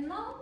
And now,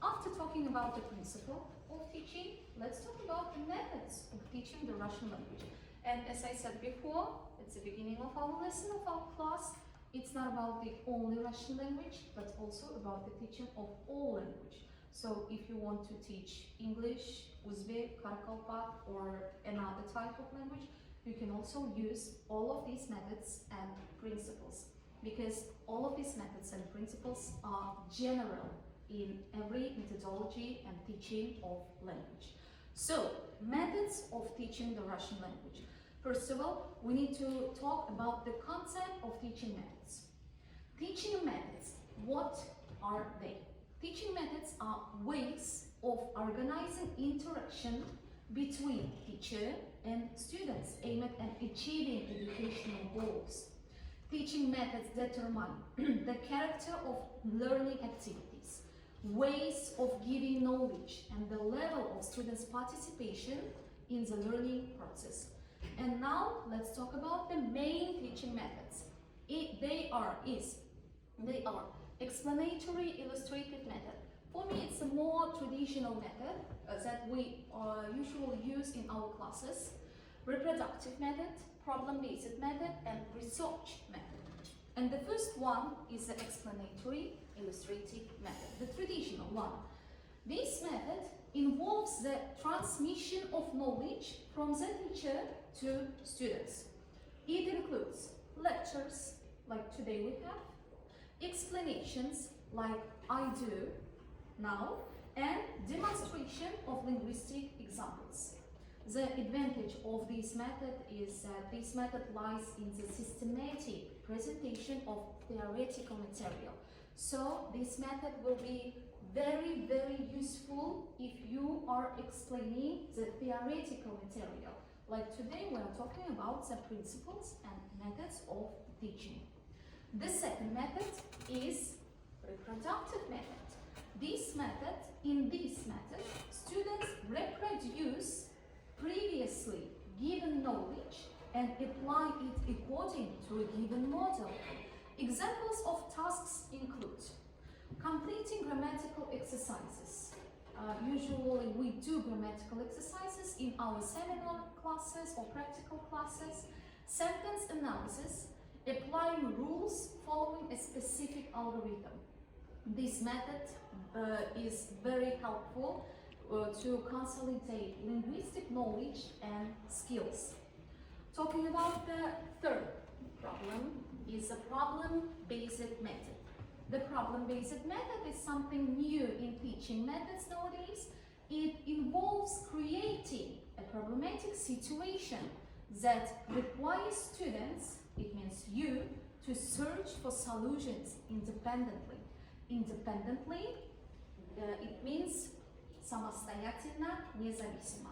after talking about the principle of teaching, let's talk about the methods of teaching the Russian language. And as I said before, at the beginning of our lesson, of our class, it's not about the only Russian language, but also about the teaching of all language. So if you want to teach English, Uzbek, Karakalpak, or another type of language, you can also use all of these methods and principles, because all of these methods and principles are general in every methodology and teaching of language. So, methods of teaching the Russian language. First of all, we need to talk about the concept of teaching methods. Teaching methods, what are they? Teaching methods are ways of organizing interaction between teacher and students aimed at achieving educational goals. Teaching methods determine the character of learning activities, ways of giving knowledge, and the level of students' participation in the learning process. And now let's talk about the main teaching methods. They are explanatory illustrative method. For me, it's a more traditional method that we usually use in our classes. Reproductive method, problem-based method, and research method. And the first one is the explanatory illustrative method, the traditional one. This method involves the transmission of knowledge from the teacher to students. It includes lectures, like today we have, explanations, like I do now, and demonstration of linguistic examples. The advantage of this method is that this method lies in the systematic presentation of theoretical material. So this method will be very, very useful if you are explaining the theoretical material. Like today we are talking about the principles and methods of teaching. The second method is reproductive method. In this method, students reproduce previously given knowledge and apply it according to a given model. Examples of tasks include completing grammatical exercises. Usually we do grammatical exercises in our seminar classes or practical classes. Sentence analysis, applying rules following a specific algorithm. This method is very helpful to consolidate linguistic knowledge and skills. Talking about the third problem is a problem-based method. The problem-based method is something new in teaching methods nowadays. It involves creating a problematic situation that requires students, it means you, to search for solutions independently. It means самостоятельно, независимо.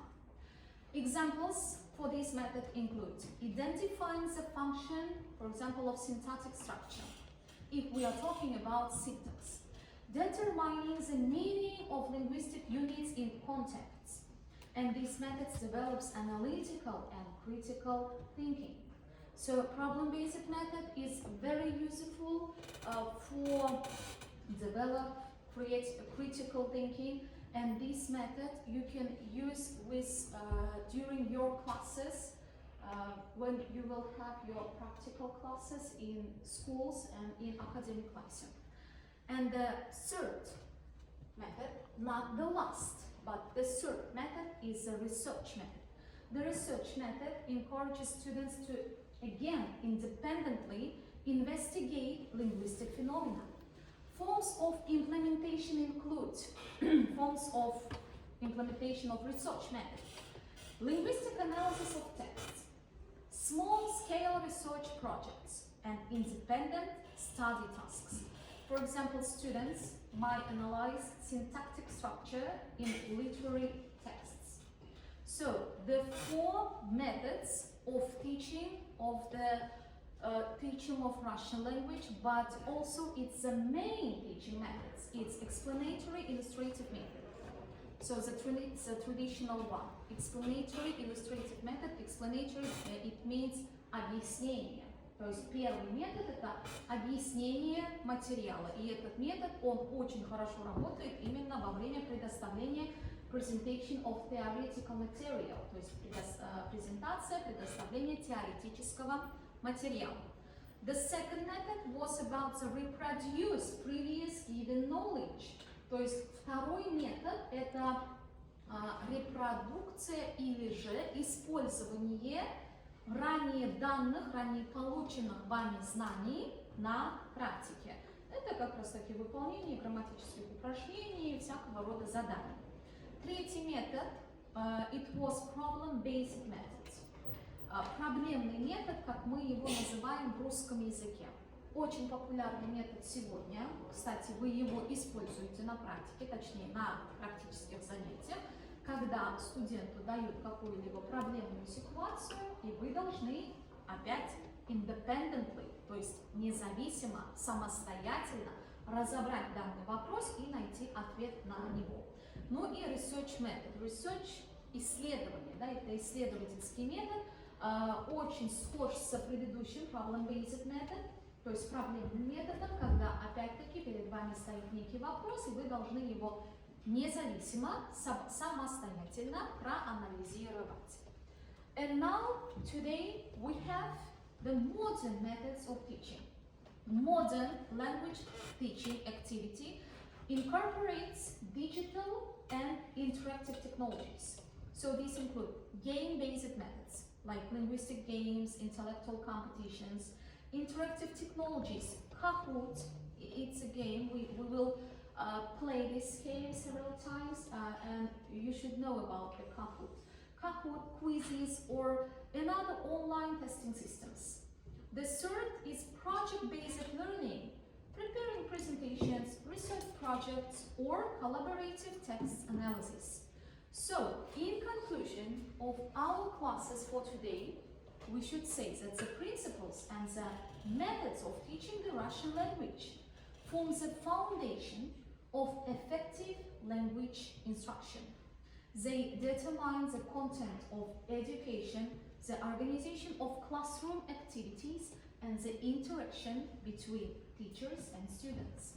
Examples for this method include identifying the function, for example, of syntactic structure, if we are talking about syntax, determining the meaning of linguistic units in contexts, and this method develops analytical and critical thinking. So problem-based method is very useful for create critical thinking, and this method you can use with during your classes when you will have your practical classes in schools and in academic classroom. And the third method, not the last, but the third method is the research method. The research method encourages students to, again, independently investigate linguistic phenomena. Forms of implementation include forms of implementation of research method, linguistic analysis of texts, small-scale research projects, and independent study tasks. For example, students might analyze syntactic structure in literary texts. So, the four methods of teaching of Russian language, but also it's the main teaching methods. It's explanatory illustrative method. So the traditional one, explanatory illustrative method. Explanatory, it means объяснение, То есть первый метод – это объяснение материала. И этот метод, он очень хорошо работает именно во время предоставления presentation of theoretical material, то есть презентация, предоставление теоретического материала. The second method was about the reproduce previous given knowledge. То есть второй метод – это репродукция или же использование ранее данных, ранее полученных вами знаний на практике. Это как раз таки выполнение грамматических упражнений и всякого рода заданий. Третий метод it was problem-based methods. Проблемный метод, как мы его называем в русском языке. Очень популярный метод сегодня. Кстати, вы его используете на практике, точнее на практических занятиях, когда студенту дают какую-либо проблемную ситуацию, и вы должны опять independently, то есть независимо, самостоятельно разобрать данный вопрос и найти ответ на него. Ну и research method. Research – исследование, да, это исследовательский метод, очень схож с предыдущим problem-based method, то есть проблемным методом, когда опять-таки перед вами стоит некий вопрос, и вы должны его независимо, самостоятельно проанализировать. And now, today, we have the modern methods of teaching. Modern language teaching activity incorporates digital and interactive technologies. So these include game-based methods, like linguistic games, intellectual competitions, interactive technologies. Kahoot, it's a game, we will play this game several times, and you should know about the Kahoot. Kahoot, quizzes, or another online testing systems. The third is project-based learning, preparing presentations, research projects, or collaborative text analysis. So, in conclusion of our classes for today, we should say that the principles and the methods of teaching the Russian language form the foundation of effective language instruction. They determine the content of education, the organization of classroom activities, and the interaction between teachers and students.